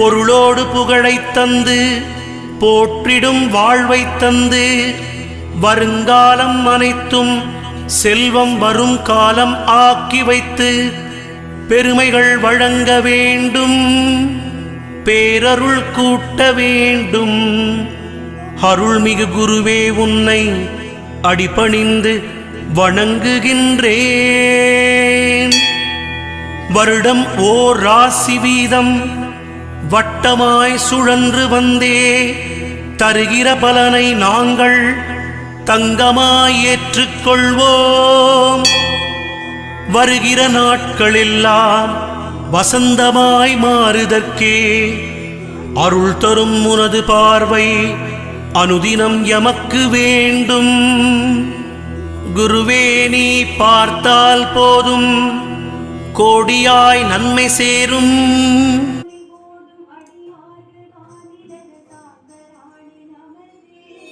பொருளோடு புகழைத் தந்து போற்றிடும் வாழ்வைத் தந்து வருங்காலம் அனைத்தும் செல்வம் வரும் காலம் ஆக்கி வைத்து பெருமைகள் வழங்க வேண்டும், பேரருள் கூட்ட வேண்டும். அருள்மிகு குருவே உன்னை அடிபணிந்து வணங்குகின்றேன். வருடம் ஓர் ராசி வீதம் வட்டமாய் சுழன்று வந்தே தருகிற பலனை நாங்கள் தங்கமாய் ஏற்றுக்கொள்வோம். வருகிற நாட்களெல்லாம் வசந்தமாய் மாறுதற்கே அருள் தரும் உனது பார்வை அனுதினம் எமக்கு வேண்டும். குருவே நீ பார்த்தால் போதும் கோடியாய் நன்மை சேரும்.